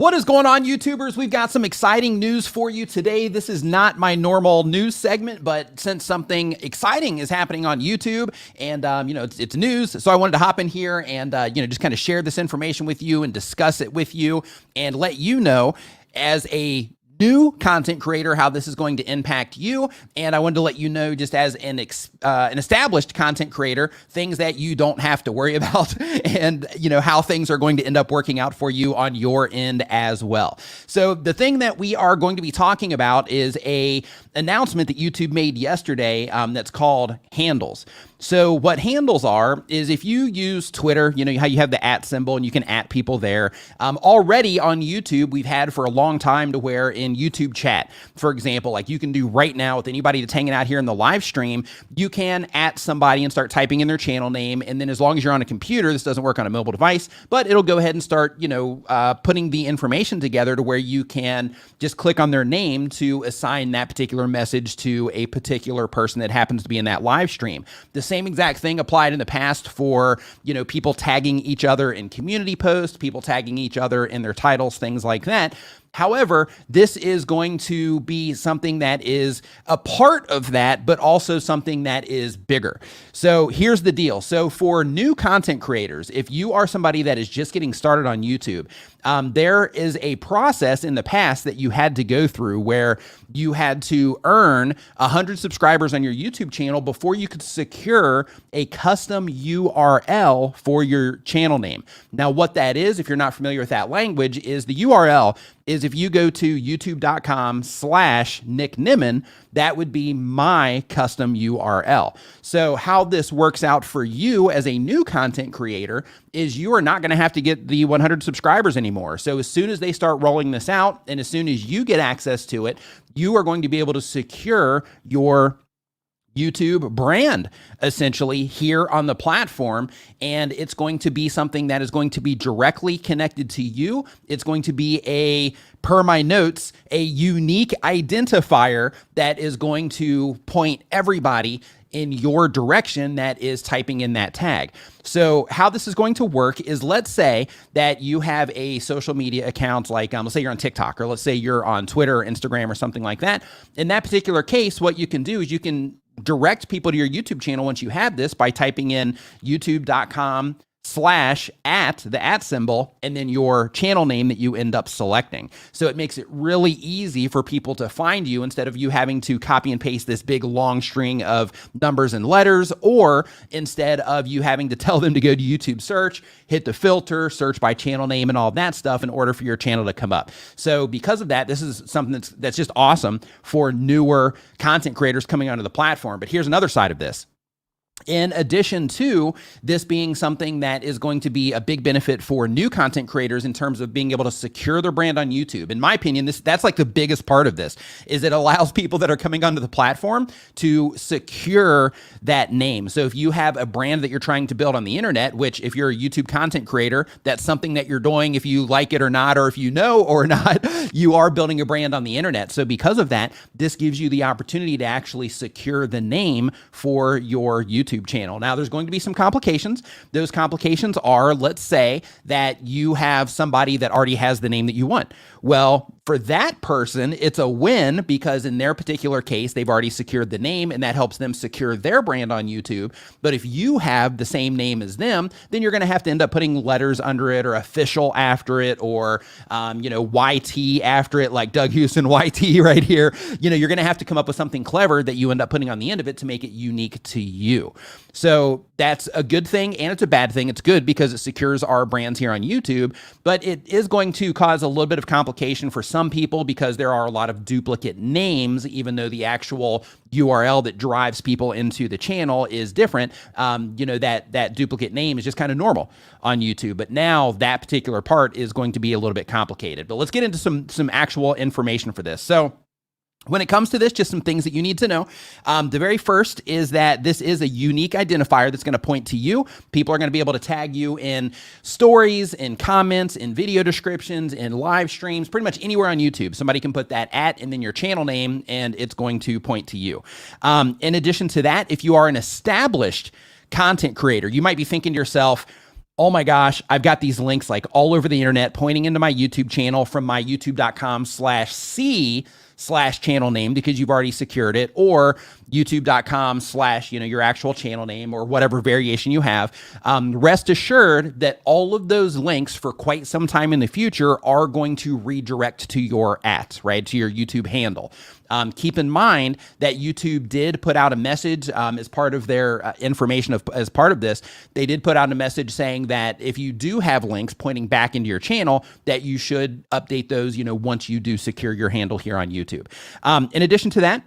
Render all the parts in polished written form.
What is going on, YouTubers? We've got some exciting news for you today. This is not my normal news segment, but since something exciting is happening on YouTube and, it's news, so I wanted to hop in here and, just kind of share this information with you and discuss it with you and let you know as a new content creator how this is going to impact you. And I wanted to let you know, just as an established content creator, things that you don't have to worry about and how things are going to end up working out for you on your end as well. So the thing that we are going to be talking about is a announcement that YouTube made yesterday that's called handles. So what handles are is if you use Twitter, how you have the @ symbol and you can @ people there. Already on YouTube, we've had for a long time to where in YouTube chat, for example, like you can do right now with anybody that's hanging out here in the live stream, you can @ somebody and start typing in their channel name. And then as long as you're on a computer, this doesn't work on a mobile device, but it'll go ahead and start, putting the information together to where you can just click on their name to assign that particular message to a particular person that happens to be in that live stream. The same exact thing applied in the past for, people tagging each other in community posts, people tagging each other in their titles, things like that. However, this is going to be something that is a part of that, but also something that is bigger. So here's the deal. So for new content creators, if you are somebody that is just getting started on YouTube, there is a process in the past that you had to go through where you had to earn 100 subscribers on your YouTube channel before you could secure a custom URL for your channel name. Now, what that is, if you're not familiar with that language, is the URL is if you go to youtube.com/Nick Nimmin, that would be my custom URL. So how this works out for you as a new content creator is you are not going to have to get the 100 subscribers anymore. So as soon as they start rolling this out and as soon as you get access to it, you are going to be able to secure your YouTube brand essentially here on the platform. And it's going to be something that is going to be directly connected to you. It's going to be per my notes, a unique identifier that is going to point everybody in your direction that is typing in that tag. So how this is going to work is, let's say that you have a social media account, like let's say you're on TikTok, or let's say you're on Twitter or Instagram or something like that. In that particular case, what you can do is you can direct people to your YouTube channel once you have this by typing in youtube.com/ the @ symbol, and then your channel name that you end up selecting. So it makes it really easy for people to find you instead of you having to copy and paste this big long string of numbers and letters, or instead of you having to tell them to go to YouTube search, hit the filter, search by channel name and all that stuff in order for your channel to come up. So because of that, this is something that's just awesome for newer content creators coming onto the platform. But here's another side of this. In addition to this being something that is going to be a big benefit for new content creators in terms of being able to secure their brand on YouTube, in my opinion, that's like the biggest part of this, is it allows people that are coming onto the platform to secure that name. So if you have a brand that you're trying to build on the internet, which if you're a YouTube content creator, that's something that you're doing, if you like it or not, or if you know or not, you are building a brand on the internet. So because of that, this gives you the opportunity to actually secure the name for your YouTube channel. Now, there's going to be some complications. Those complications are, let's say that you have somebody that already has the name that you want. Well, for that person, it's a win because in their particular case, they've already secured the name and that helps them secure their brand on YouTube. But if you have the same name as them, then you're going to have to end up putting letters under it or official after it or, YT after it, like Doug Houston YT right here. You're going to have to come up with something clever that you end up putting on the end of it to make it unique to you. So that's a good thing and it's a bad thing. It's good because it secures our brands here on YouTube, but it is going to cause a little bit of complication for some people because there are a lot of duplicate names, even though the actual URL that drives people into the channel is different. That duplicate name is just kind of normal on YouTube, but now that particular part is going to be a little bit complicated. But let's get into some actual information for this. So when it comes to this, just some things that you need to know. The very first is that this is a unique identifier that's going to point to you. People are going to be able to tag you in stories, in comments, in video descriptions, in live streams, pretty much anywhere on YouTube. Somebody can put that @ and then your channel name, and it's going to point to you. In addition to that, if you are an established content creator, you might be thinking to yourself, Oh my gosh, I've got these links like all over the internet pointing into my YouTube channel from my youtube.com/c/channel name because you've already secured it, or youtube.com/ your actual channel name or whatever variation you have. Rest assured that all of those links for quite some time in the future are going to redirect to your right, to your YouTube handle. Keep in mind that YouTube did put out a message as part of their information as part of this. They did put out a message saying that if you do have links pointing back into your channel, that you should update those, once you do secure your handle here on YouTube. In addition to that,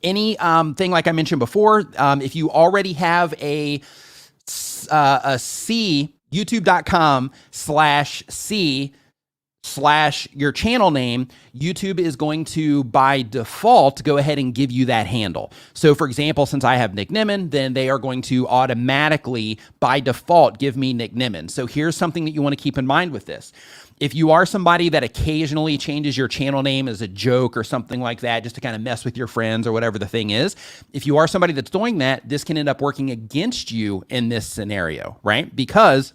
any thing like I mentioned before, if you already have a youtube.com/c/your channel name, YouTube is going to, by default, go ahead and give you that handle. So for example, since I have Nick Nimmin, then they are going to automatically, by default, give me Nick Nimmin. So here's something that you want to keep in mind with this. If you are somebody that occasionally changes your channel name as a joke or something like that, just to kind of mess with your friends or whatever the thing is, if you are somebody that's doing that, this can end up working against you in this scenario, right? Because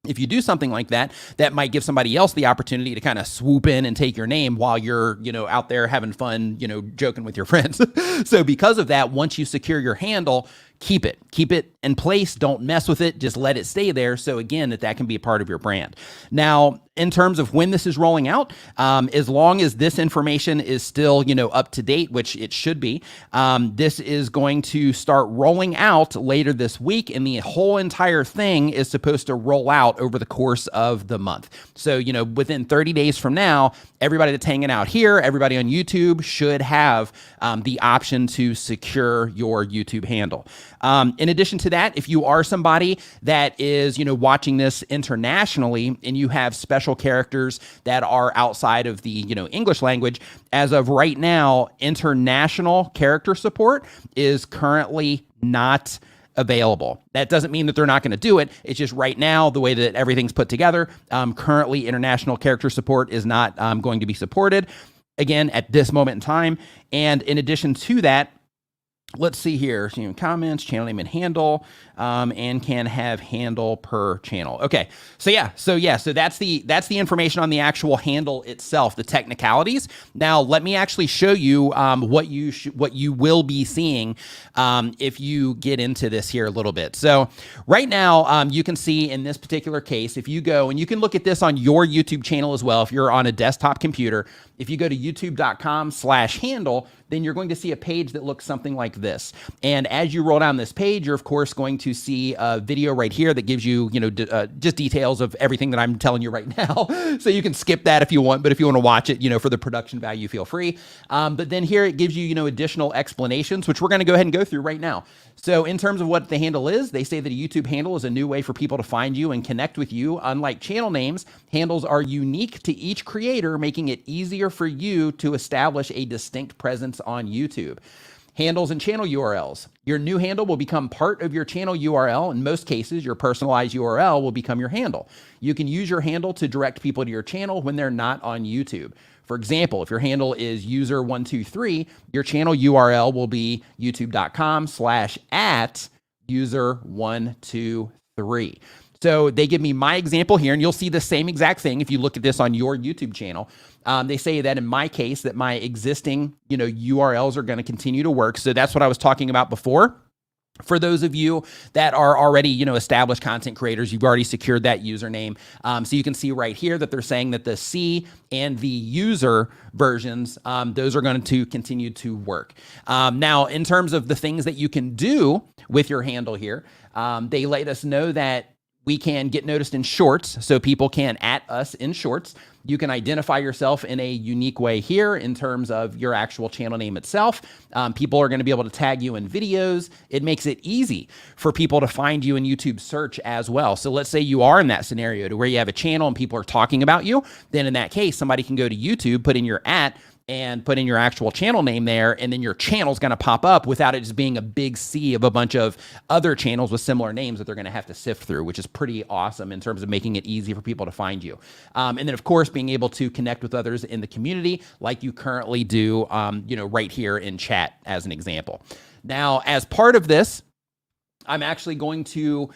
if you do something like that, that might give somebody else the opportunity to kind of swoop in and take your name while you're, out there having fun, joking with your friends. So because of that, once you secure your handle, keep it in place. Don't mess with it. Just let it stay there. So again, that can be a part of your brand. Now, in terms of when this is rolling out, as long as this information is still, up to date, which it should be, this is going to start rolling out later this week, and the whole entire thing is supposed to roll out over the course of the month. So, within 30 days from now, everybody that's hanging out here, everybody on YouTube should have the option to secure your YouTube handle. In addition to that, if you are somebody that is, watching this internationally and you have special characters that are outside of the, English language, as of right now, international character support is currently not available. That doesn't mean that they're not going to do it. It's just right now, the way that everything's put together, currently international character support is not going to be supported, again, at this moment in time. And in addition to that, let's see here, comments, channel name and handle, and can have handle per channel. Okay. So that's the information on the actual handle itself, the technicalities. Now let me actually show you what you will be seeing if you get into this here a little bit. So right now, you can see in this particular case, if you go, and you can look at this on your YouTube channel as well, if you're on a desktop computer, if you go to youtube.com/handle, then you're going to see a page that looks something like this. And as you roll down this page, you're of course going to see a video right here that gives you, just details of everything that I'm telling you right now. So you can skip that if you want, but if you want to watch it, for the production value, feel free. But then here it gives you, additional explanations, which we're going to go ahead and go through right now. So in terms of what the handle is, they say that a YouTube handle is a new way for people to find you and connect with you. Unlike channel names, handles are unique to each creator, making it easier for you to establish a distinct presence on YouTube. Handles and channel URLs. Your new handle will become part of your channel URL. In most cases, your personalized URL will become your handle. You can use your handle to direct people to your channel when they're not on YouTube. For example, if your handle is user123, your channel URL will be youtube.com/@user123. So they give me my example here, and you'll see the same exact thing if you look at this on your YouTube channel. They say that in my case, that my existing, URLs are going to continue to work. So that's what I was talking about before. For those of you that are already, established content creators, you've already secured that username. So you can see right here that they're saying that the C and the user versions, those are going to continue to work. Now, in terms of the things that you can do with your handle here, they let us know that we can get noticed in shorts, so people can @ us in shorts. You can identify yourself in a unique way here in terms of your actual channel name itself. People are going to be able to tag you in videos. It makes it easy for people to find you in YouTube search as well. So let's say you are in that scenario to where you have a channel and people are talking about you. Then in that case, somebody can go to YouTube, put in your @ and put in your actual channel name there, and then your channel's going to pop up without it just being a big sea of a bunch of other channels with similar names that they're going to have to sift through, which is pretty awesome in terms of making it easy for people to find you. And then, of course, being able to connect with others in the community like you currently do, right here in chat as an example. Now, as part of this, I'm actually going to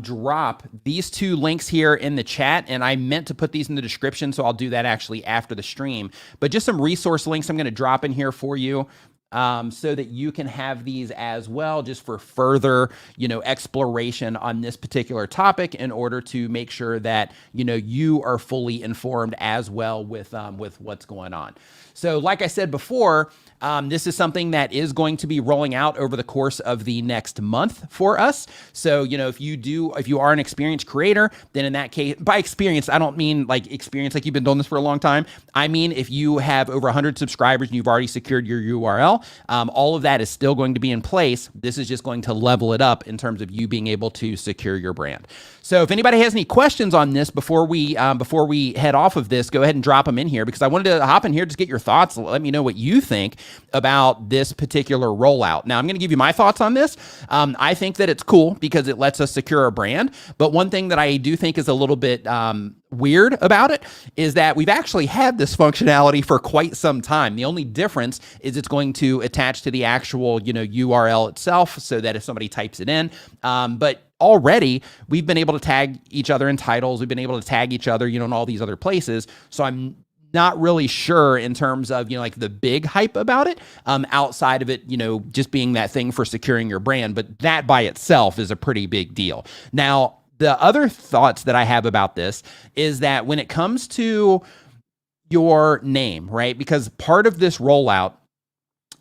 drop these two links here in the chat, and I meant to put these in the description, so I'll do that actually after the stream. But just some resource links I'm going to drop in here for you. So that you can have these as well, just for further, exploration on this particular topic, in order to make sure that, you are fully informed as well with what's going on. So like I said before, this is something that is going to be rolling out over the course of the next month for us. So, if you are an experienced creator, then in that case, by experience, I don't mean like experience like you've been doing this for a long time. I mean, if you have over 100 subscribers and you've already secured your URL, all of that is still going to be in place. This is just going to level it up in terms of you being able to secure your brand. So if anybody has any questions on this before we head off of this, go ahead and drop them in here, because I wanted to hop in here, just get your thoughts. Let me know what you think about this particular rollout. Now, I'm going to give you my thoughts on this. I think that it's cool because it lets us secure a brand. But one thing that I do think is a little bit weird about it is that we've actually had this functionality for quite some time. The only difference is it's going to attach to the actual, URL itself, so that if somebody types it in, but already we've been able to tag each other in titles. We've been able to tag each other, in all these other places. So I'm not really sure in terms of, like the big hype about it, outside of it, just being that thing for securing your brand. But that by itself is a pretty big deal. Now, the other thoughts that I have about this is that when it comes to your name, right? Because part of this rollout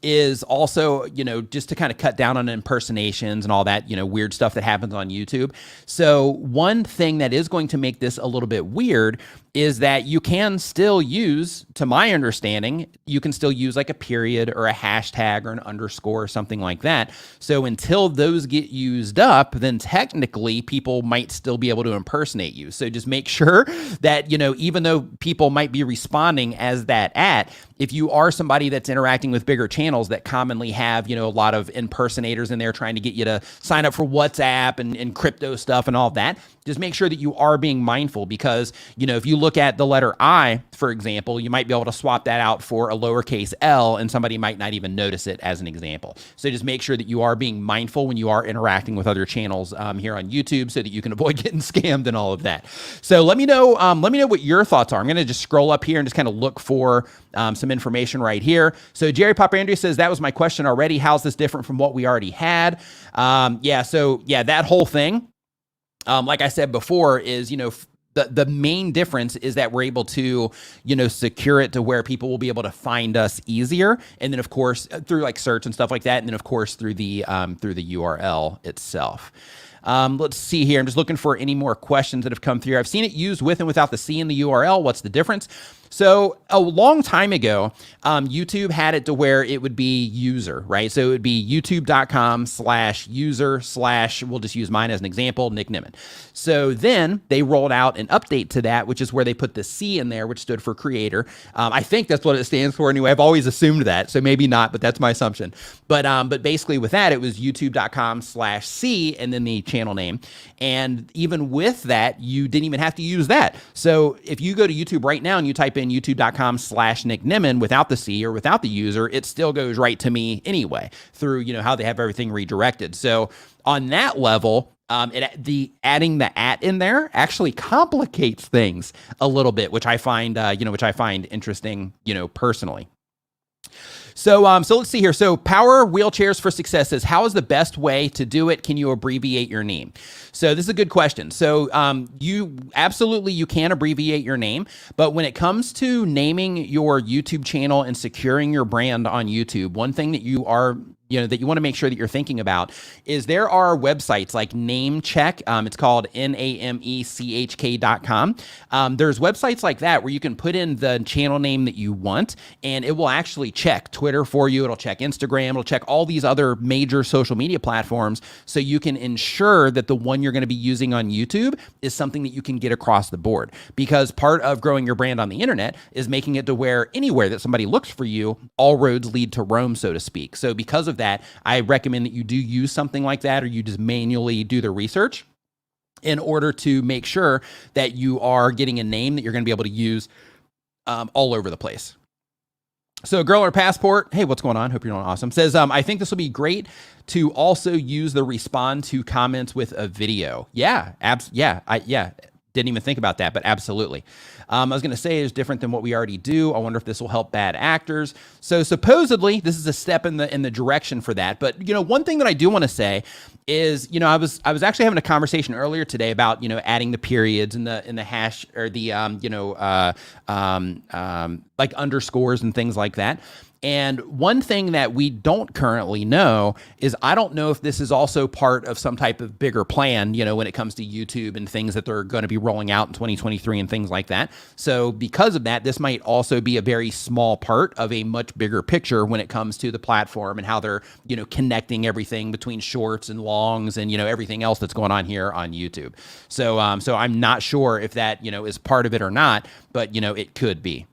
is also, just to kind of cut down on impersonations and all that, weird stuff that happens on YouTube. So one thing that is going to make this a little bit weird is that you can still use, to my understanding, you can still use like a period or a hashtag or an underscore or something like that. So until those get used up, then technically people might still be able to impersonate you. So just make sure that, even though people might be responding as that if you are somebody that's interacting with bigger channels that commonly have, a lot of impersonators in there trying to get you to sign up for WhatsApp and crypto stuff and all of that, just make sure that you are being mindful, because, if you look at the letter I, for example, you might be able to swap that out for a lowercase l, and somebody might not even notice it, as an example. So just make sure that you are being mindful when you are interacting with other channels here on YouTube, so that you can avoid getting scammed and all of that. So let me know what your thoughts are. I'm going to just scroll up here and just kind of look for some information right here. So Jerry Pop Andrew says, that was my question already. How's this different from what we already had? That whole thing, like I said before, is, the main difference is that we're able to, secure it to where people will be able to find us easier. And then of course, through like search and stuff like that. And then of course, through the URL itself. Let's see here. I'm just looking for any more questions that have come through. I've seen it used with and without the C in the URL. What's the difference? So a long time ago, YouTube had it to where it would be user, right? So it would be youtube.com/user/ we'll just use mine as an example, Nick Nimmin. So then they rolled out an update to that, which is where they put the C in there, which stood for creator. I think that's what it stands for anyway. I've always assumed that, so maybe not, but that's my assumption. But basically with that, it was youtube.com/C and then the channel name. And even with that, you didn't even have to use that. So if you go to YouTube right now and you type in youtube.com/Nick Nimmin without the C or without the user, it still goes right to me anyway through, how they have everything redirected. So on that level, adding the @ in there actually complicates things a little bit, which I find, interesting, personally. So let's see here. So Power Wheelchairs for Success says, how is the best way to do it? Can you abbreviate your name? So this is a good question. So you can abbreviate your name, but when it comes to naming your YouTube channel and securing your brand on YouTube, one thing that you want to make sure that you're thinking about is there are websites like Namecheck. It's called namechk.com. There's websites like that where you can put in the channel name that you want, and it will actually check Twitter for you. It'll check Instagram. It'll check all these other major social media platforms, so you can ensure that the one you're going to be using on YouTube is something that you can get across the board. Because part of growing your brand on the internet is making it to where anywhere that somebody looks for you, all roads lead to Rome, so to speak. So because of that, I recommend that you do use something like that, or you just manually do the research in order to make sure that you are getting a name that you're going to be able to use all over the place. So a girl or passport, hey, what's going on? Hope you're doing awesome. Says, I think this will be great to also use the respond to comments with a video. Yeah, didn't even think about that, but absolutely. I was going to say it's different than what we already do. I wonder if this will help bad actors. So supposedly this is a step in the direction for that. But one thing that I do want to say is, I was actually having a conversation earlier today about, adding the periods and the hash or the like underscores and things like that. And one thing that we don't currently know is I don't know if this is also part of some type of bigger plan, when it comes to YouTube and things that they're going to be rolling out in 2023 and things like that. So because of that, this might also be a very small part of a much bigger picture when it comes to the platform and how they're, connecting everything between shorts and longs and, everything else that's going on here on YouTube. So I'm not sure if that, is part of it or not, but, it could be.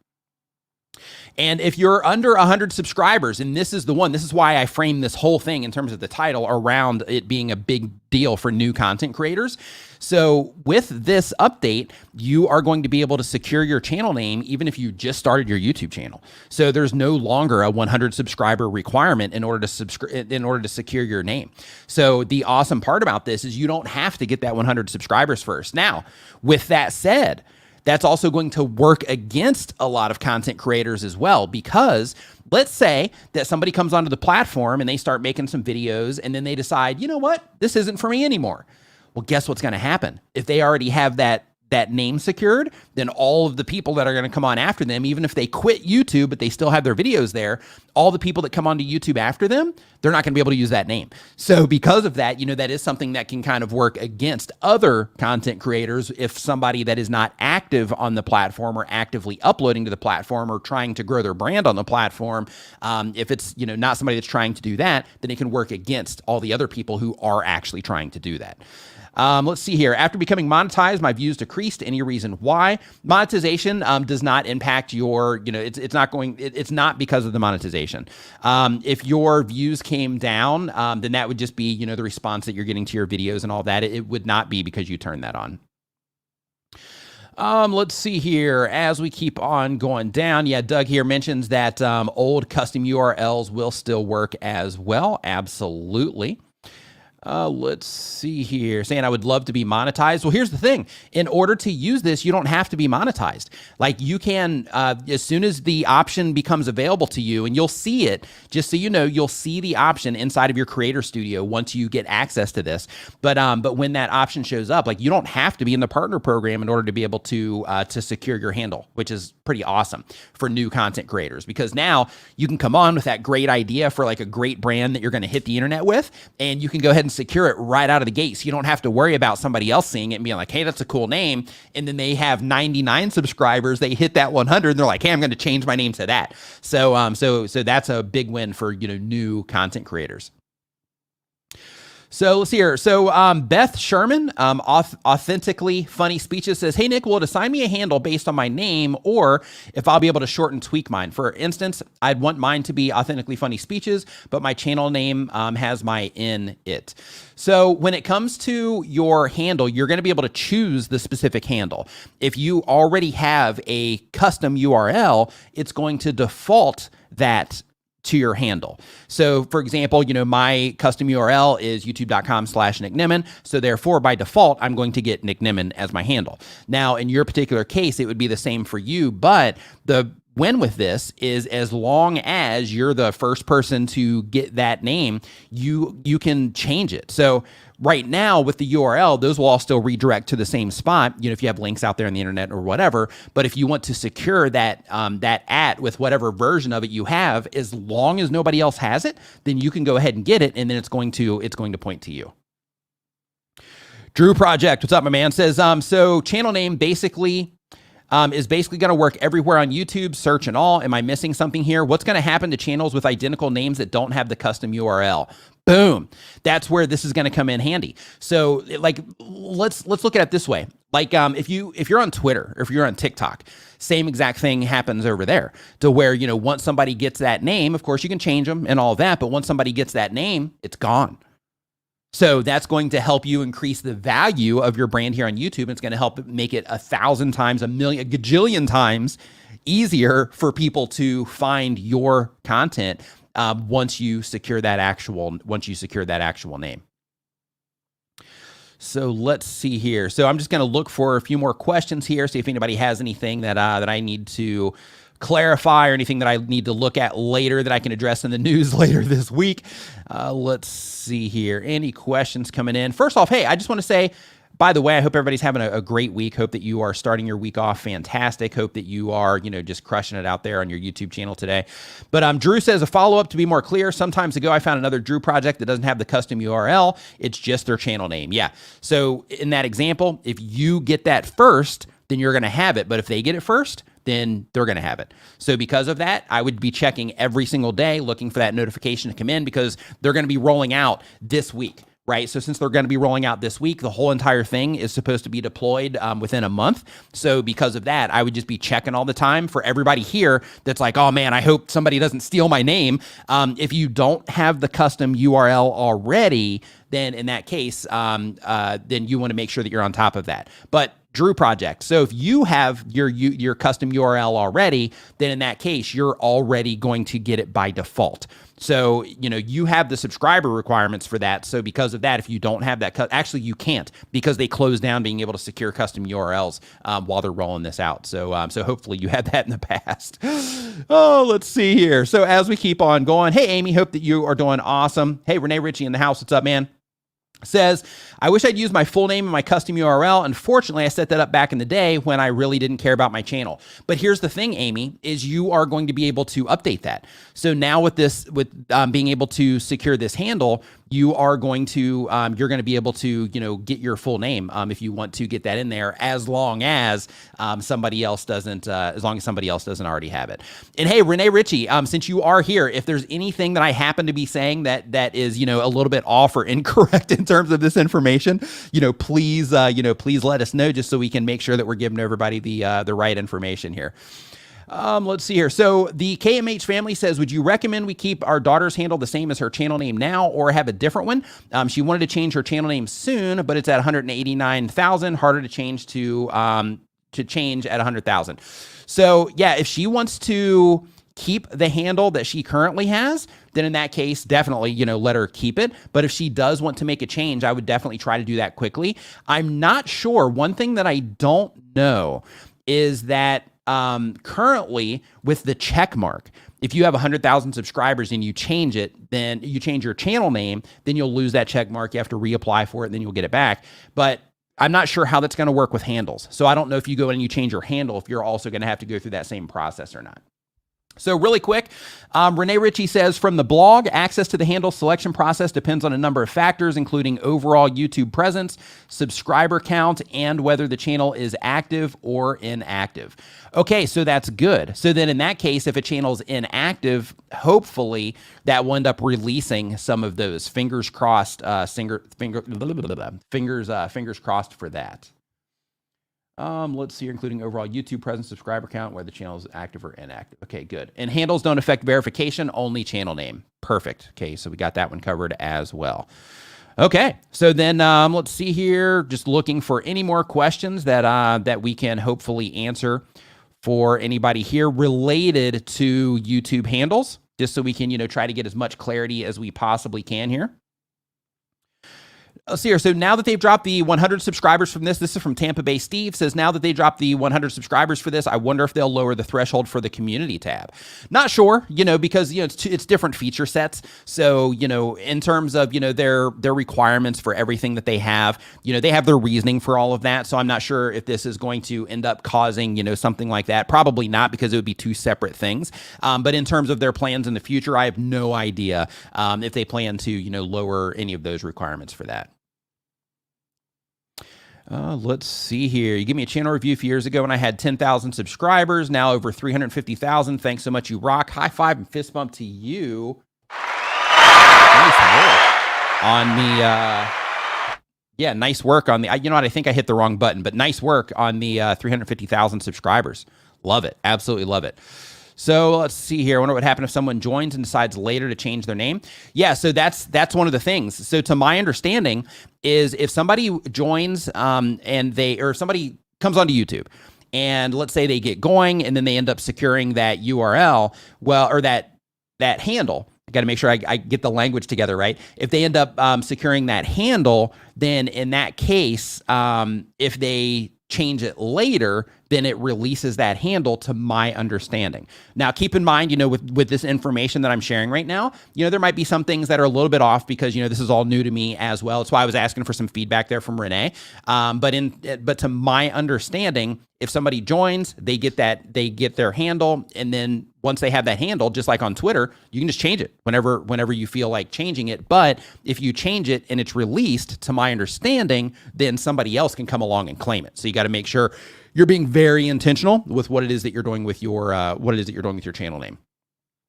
And if you're under 100 subscribers, and this is why I framed this whole thing in terms of the title around it being a big deal for new content creators. So with this update, you are going to be able to secure your channel name even if you just started your YouTube channel. So there's no longer a 100 subscriber requirement in order to secure your name. So the awesome part about this is you don't have to get that 100 subscribers first. Now, with that said, that's also going to work against a lot of content creators as well, because let's say that somebody comes onto the platform and they start making some videos and then they decide, you know what, this isn't for me anymore. Well, guess what's going to happen? If they already have that name secured, then all of the people that are going to come on after them, even if they quit YouTube, but they still have their videos there, all the people that come onto YouTube after them, they're not going to be able to use that name. So because of that, that is something that can kind of work against other content creators. If somebody that is not active on the platform or actively uploading to the platform or trying to grow their brand on the platform, if it's, not somebody that's trying to do that, then it can work against all the other people who are actually trying to do that. Let's see here. After becoming monetized, my views decreased. Any reason why? Monetization does not impact your, it's not because of the monetization. If your views came down, then that would just be, the response that you're getting to your videos and all that. It would not be because you turned that on. Let's see here as we keep on going down. Yeah, Doug here mentions that old custom URLs will still work as well. Absolutely. Let's see here. Saying I would love to be monetized. Well, here's the thing. In order to use this, you don't have to be monetized. Like you can, as soon as the option becomes available to you, and you'll see it, just so you know, you'll see the option inside of your Creator Studio once you get access to this. But when that option shows up, like you don't have to be in the partner program in order to be able to secure your handle, which is pretty awesome for new content creators, because now you can come on with that great idea for like a great brand that you're going to hit the internet with, and you can go ahead and secure it right out of the gate. So you don't have to worry about somebody else seeing it and being like, hey, that's a cool name. And then they have 99 subscribers. They hit that 100 and they're like, hey, I'm going to change my name to that. So that's a big win for, new content creators. So let's see here. So Beth Sherman, Authentically Funny Speeches says, hey, Nick, will it assign me a handle based on my name or if I'll be able to short and tweak mine? For instance, I'd want mine to be Authentically Funny Speeches, but my channel name has my in it. So when it comes to your handle, you're going to be able to choose the specific handle. If you already have a custom URL, it's going to default that to your handle. So for example, my custom URL is youtube.com/Nick Nimmin. So therefore by default, I'm going to get Nick Nimmin as my handle. Now in your particular case, it would be the same for you, but the win with this is as long as you're the first person to get that name, you can change it. So right now with the URL, those will all still redirect to the same spot, if you have links out there on the internet or whatever. But if you want to secure that @ with whatever version of it you have, as long as nobody else has it, then you can go ahead and get it, and then it's going to point to you. Drew Project, what's up, my man? Says, so channel name basically is basically going to work everywhere on YouTube, search and all. Am I missing something here? What's going to happen to channels with identical names that don't have the custom URL? Boom. That's where this is going to come in handy. So like, let's look at it this way. Like, if you're on Twitter or if you're on TikTok, same exact thing happens over there to where, once somebody gets that name, of course you can change them and all of that, but once somebody gets that name, it's gone. So that's going to help you increase the value of your brand here on YouTube. It's going to help make it 1,000 times, a gajillion times easier for people to find your content once you secure that actual name. So let's see here. So I'm just going to look for a few more questions here, see if anybody has anything that I need to clarify or anything that I need to look at later that I can address in the news later this week. Let's see here. Any questions coming in? First off, hey, I just want to say, by the way, I hope everybody's having a great week. Hope that you are starting your week off fantastic. Hope that you are, just crushing it out there on your YouTube channel today. But Drew says, a follow-up to be more clear. Some times ago, I found another Drew project that doesn't have the custom URL. It's just their channel name. Yeah. So in that example, if you get that first, then you're going to have it. But if they get it first, then they're going to have it. So because of that, I would be checking every single day, looking for that notification to come in because they're going to be rolling out this week. Right. So since they're going to be rolling out this week, the whole entire thing is supposed to be deployed within a month. So because of that, I would just be checking all the time for everybody here that's like, oh man, I hope somebody doesn't steal my name. If you don't have the custom URL already, then in that case, then you want to make sure that you're on top of that. But Drew project. So if you have your custom URL already, then in that case, you're already going to get it by default. So, you have the subscriber requirements for that. So because of that, if you don't have that, actually you can't because they closed down being able to secure custom URLs while they're rolling this out. So, so hopefully you had that in the past. Oh, let's see here. So as we keep on going, hey, Amy, hope that you are doing awesome. Hey, Renee Ritchie in the house. What's up, man? Says, I wish I'd use my full name and my custom URL. Unfortunately, I set that up back in the day when I really didn't care about my channel. But here's the thing, Amy, is you are going to be able to update that. So now with being able to secure this handle, you are going to, you're going to be able to, get your full name if you want to get that in there, as long as somebody else doesn't already have it. And hey, Renee Ritchie, since you are here, if there's anything that I happen to be saying that is, a little bit off or incorrect in terms of this information, please let us know just so we can make sure that we're giving everybody the right information here. Let's see here. So the KMH family says, would you recommend we keep our daughter's handle the same as her channel name now or have a different one? She wanted to change her channel name soon, but it's at 189,000, harder to change to change at 100,000. So yeah, if she wants to keep the handle that she currently has, then in that case, definitely, let her keep it. But if she does want to make a change, I would definitely try to do that quickly. I'm not sure. One thing that I don't know is that currently with the check mark, if you have 100,000 subscribers and you change it, then you change your channel name, then you'll lose that check mark. You have to reapply for it, and then you'll get it back. But I'm not sure how that's going to work with handles. So I don't know if you go in and you change your handle, if you're also going to have to go through that same process or not. So really quick, Renee Ritchie says, from the blog, access to the handle selection process depends on a number of factors, including overall YouTube presence, subscriber count, and whether the channel is active or inactive. Okay, so that's good. So then in that case, if a channel is inactive, hopefully that will end up releasing some of those. Fingers crossed, fingers crossed for that. Let's see here, including overall YouTube presence, subscriber count, whether the channel is active or inactive. Okay, good. And handles don't affect verification, only channel name. Perfect. Okay, so we got that one covered as well. Okay, so then let's see here, just looking for any more questions that we can hopefully answer for anybody here related to YouTube handles, just so we can, try to get as much clarity as we possibly can here. Let's see here. So now that they've dropped the 100 subscribers from this is from Tampa Bay Steve, says now that they dropped the 100 subscribers for this, I wonder if they'll lower the threshold for the community tab. Not sure, because, it's different feature sets. So, in terms of, their requirements for everything that they have, they have their reasoning for all of that. So I'm not sure if this is going to end up causing, something like that. Probably not, because it would be two separate things. But in terms of their plans in the future, I have no idea if they plan to, lower any of those requirements for that. Let's see here. You gave me a channel review a few years ago when I had 10,000 subscribers, now over 350,000. Thanks so much. You rock. High five and fist bump to you. Nice work on the, nice work on the, I think I hit the wrong button, but nice work on the 350,000 subscribers. Love it. Absolutely love it. So let's see here. I wonder what happened if someone joins and decides later to change their name. Yeah, so that's one of the things. So to my understanding is if somebody joins or somebody comes onto YouTube and let's say they get going and then they end up securing that URL, or that handle. I got to make sure I get the language together, right? If they end up securing that handle, then in that case, if they change it later, then it releases that handle to my understanding. Now, keep in mind, with this information that I'm sharing right now, there might be some things that are a little bit off because, this is all new to me as well. That's why I was asking for some feedback there from Renee. But to my understanding, if somebody joins, they get their handle. And then once they have that handle, just like on Twitter, you can just change it whenever you feel like changing it. But if you change it and it's released, to my understanding, then somebody else can come along and claim it. So you got to make sure you're being very intentional with what it is that you're doing with your channel name.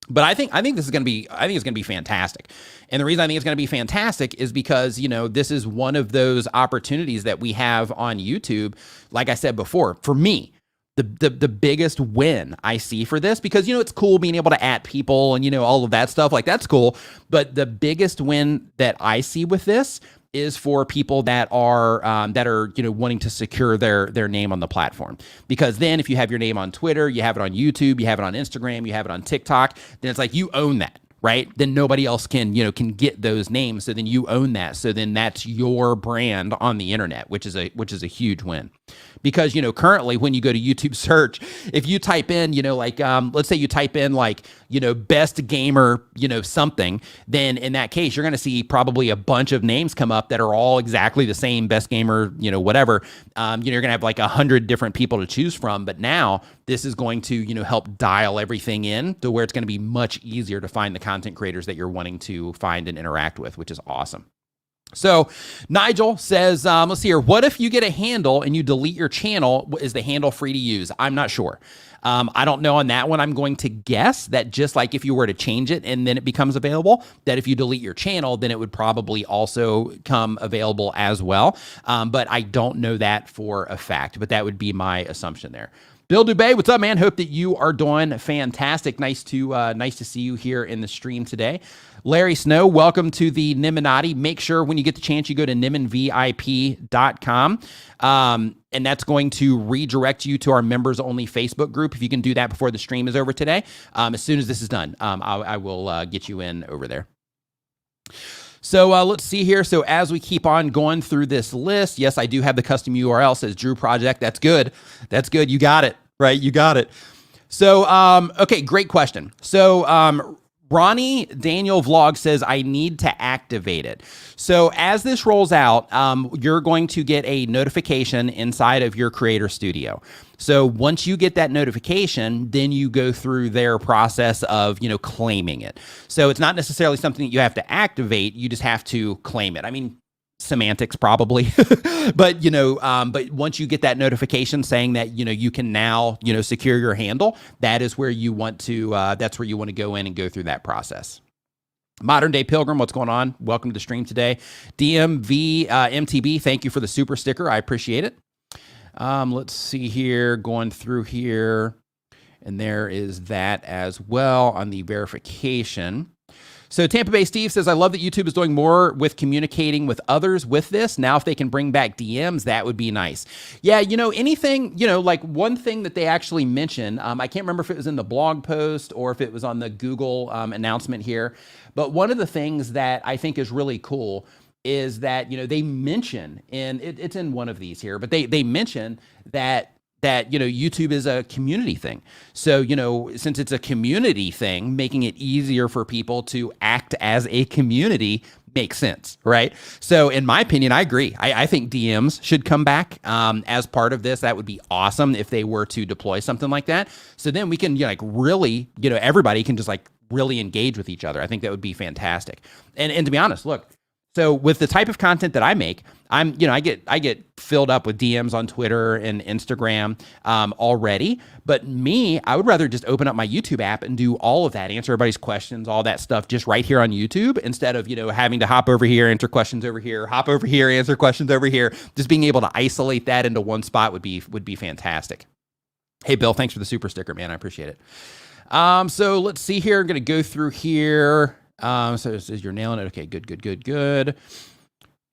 But I think this is going to be it's going to be fantastic. And the reason I think it's going to be fantastic is because, this is one of those opportunities that we have on YouTube. Like I said before, for me, the biggest win I see for this, because, it's cool being able to @, people and, all of that stuff, like that's cool. But the biggest win that I see with this is for people that are wanting to secure their name on the platform. Because then if you have your name on Twitter, you have it on YouTube, you have it on Instagram, you have it on TikTok, then it's like you own that, right? Then nobody else can get those names. So then you own that. So then that's your brand on the internet, which is a huge win. Because, currently when you go to YouTube search, if you type in, let's say you type in best gamer, something, then in that case, you're going to see probably a bunch of names come up that are all exactly the same, best gamer, whatever. You're going to have 100 different people to choose from. But now this is going to, help dial everything in to where it's going to be much easier to find the content creators that you're wanting to find and interact with, which is awesome. So Nigel says, let's see here. What if you get a handle and you delete your channel? Is the handle free to use? I'm not sure. I don't know on that one. I'm going to guess that just like if you were to change it and then it becomes available, that if you delete your channel, then it would probably also come available as well. But I don't know that for a fact, but that would be my assumption there. Bill Dubé, what's up, man? Hope that you are doing fantastic. Nice to see you here in the stream today. Larry Snow, welcome to the Niminati. Make sure when you get the chance, you go to niminvip.com. And that's going to redirect you to our members-only Facebook group. If you can do that before the stream is over today, as soon as this is done, I will get you in over there. So let's see here. So as we keep on going through this list, yes, I do have the custom URL, says Drew Project. That's good. That's good. You got it, right? You got it. So, okay, great question. So Ronnie Daniel Vlog says, I need to activate it. So as this rolls out, you're going to get a notification inside of your Creator Studio. So once you get that notification, then you go through their process of, claiming it. So it's not necessarily something that you have to activate. You just have to claim it. I mean, semantics probably, but, but once you get that notification saying that, you can now, secure your handle, that is where you want to, that's where you want to go in and go through that process. Modern Day Pilgrim, what's going on? Welcome to the stream today. DMV MTB, thank you for the super sticker. I appreciate it. Let's see here, going through here, and there is that as well on the verification. So Tampa Bay Steve says, I love that YouTube is doing more with communicating with others with this. Now, if they can bring back DMs, that would be nice. Yeah, anything, like one thing that they actually mentioned, I can't remember if it was in the blog post or if it was on the Google announcement here, but one of the things that I think is really cool is that, they mention, and it's in one of these here, but they mention that YouTube is a community thing. So, since it's a community thing, making it easier for people to act as a community makes sense, right? So in my opinion, I agree. I think DMs should come back as part of this. That would be awesome if they were to deploy something like that. So then we can really, everybody can just really engage with each other. I think that would be fantastic. And to be honest, look, so with the type of content that I make, I get filled up with DMs on Twitter and Instagram already. But I would rather just open up my YouTube app and do all of that, answer everybody's questions, all that stuff just right here on YouTube instead of, having to hop over here, answer questions over here, hop over here, answer questions over here. Just being able to isolate that into one spot would be fantastic. Hey, Bill, thanks for the super sticker, man. I appreciate it. So let's see here. I'm going to go through here. So it says you're nailing it. Okay, good.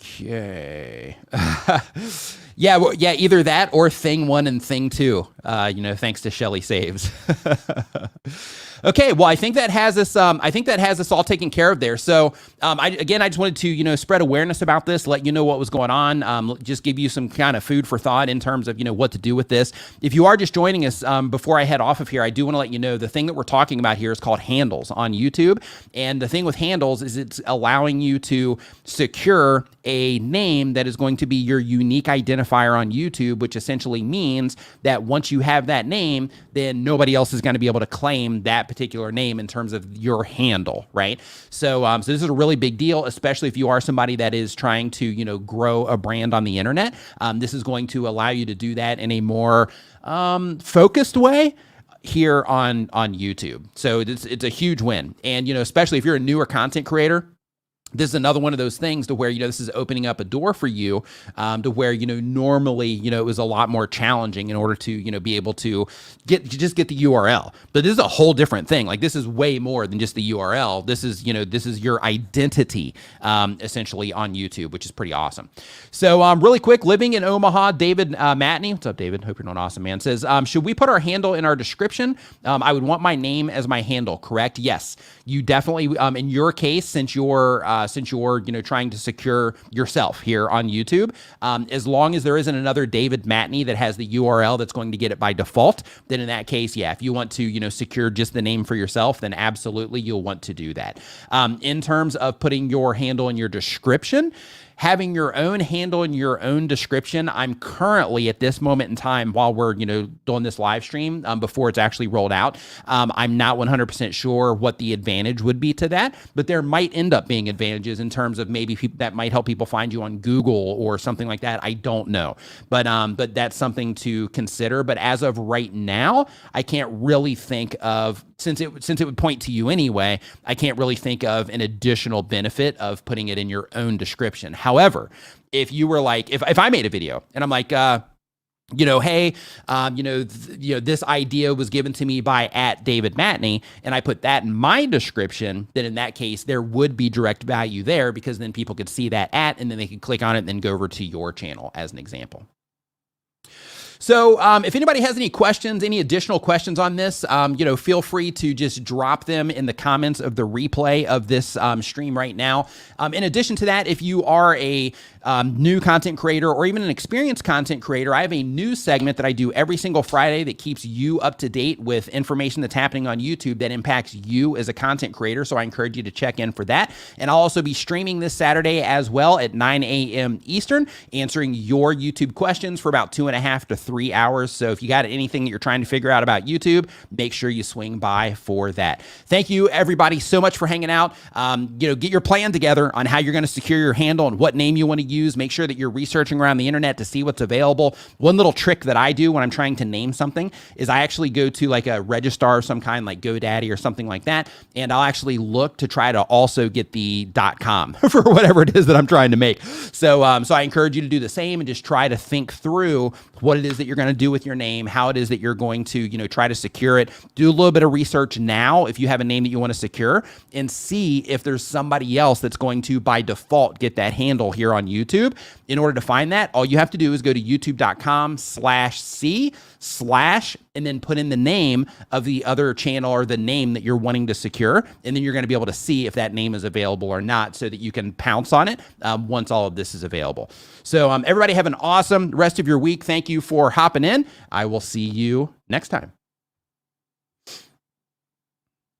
Okay. Yeah, well, yeah, either that or thing one and thing two. Thanks to Shelly Saves. Okay, well, I think that has us. I think that has us all taken care of there. So, I just wanted to spread awareness about this, let you know what was going on, just give you some kind of food for thought in terms of what to do with this. If you are just joining us, before I head off of here, I do want to let you know the thing that we're talking about here is called handles on YouTube, and the thing with handles is it's allowing you to secure a name that is going to be your unique identifier on YouTube, which essentially means that once you have that name, then nobody else is going to be able to claim that particular name in terms of your handle, right? So, so this is a really big deal, especially if you are somebody that is trying to, grow a brand on the internet. This is going to allow you to do that in a more focused way here on YouTube. So it's a huge win. And, especially if you're a newer content creator, this is another one of those things to where, this is opening up a door for you to where, normally, it was a lot more challenging in order to, be able to get the URL. But this is a whole different thing. Like, this is way more than just the URL. This is, this is your identity essentially on YouTube, which is pretty awesome. So really quick, living in Omaha, David Matney. What's up, David? Hope you're doing awesome, man. Says, should we put our handle in our description? I would want my name as my handle, correct? Yes, you definitely, in your case, since you're trying to secure yourself here on YouTube, as long as there isn't another David Matney that has the URL that's going to get it by default, then in that case, yeah, if you want to, secure just the name for yourself, then absolutely you'll want to do that. In terms of putting your handle in your description, having your own handle in your own description, I'm currently at this moment in time while we're, doing this live stream before it's actually rolled out, I'm not 100% sure what the advantage would be to that, but there might end up being advantages in terms of maybe that might help people find you on Google or something like that. I don't know, but that's something to consider. But as of right now, I can't really think of, since it would point to you anyway, I can't really think of an additional benefit of putting it in your own description. However, if you were like, if I made a video and I'm like, hey, this idea was given to me by @David Matney, and I put that in my description, then in that case, there would be direct value there, because then people could see that and then they could click on it and then go over to your channel as an example. So if anybody has any questions, any additional questions on this, feel free to just drop them in the comments of the replay of this stream right now. In addition to that, if you are a new content creator or even an experienced content creator, I have a news segment that I do every single Friday that keeps you up to date with information that's happening on YouTube that impacts you as a content creator. So I encourage you to check in for that. And I'll also be streaming this Saturday as well at 9 a.m. Eastern, answering your YouTube questions for about 2.5 to 3 hours. So if you got anything that you're trying to figure out about YouTube, make sure you swing by for that. Thank you, everybody, so much for hanging out. Get your plan together on how you're going to secure your handle and what name you want to use. Make sure that you're researching around the internet to see what's available. One little trick that I do when I'm trying to name something is I actually go to like a registrar of some kind, like GoDaddy or something like that, and I'll actually look to try to also get the .com for whatever it is that I'm trying to make. So I encourage you to do the same and just try to think through what it is that you're going to do with your name, how it is that you're going to, try to secure it. Do a little bit of research now if you have a name that you want to secure, and see if there's somebody else that's going to by default get that handle here on YouTube. In order to find that, all you have to do is go to youtube.com/c/ and then put in the name of the other channel or the name that you're wanting to secure. And then you're going to be able to see if that name is available or not, so that you can pounce on it once all of this is available. So everybody have an awesome rest of your week. Thank you for hopping in. I will see you next time.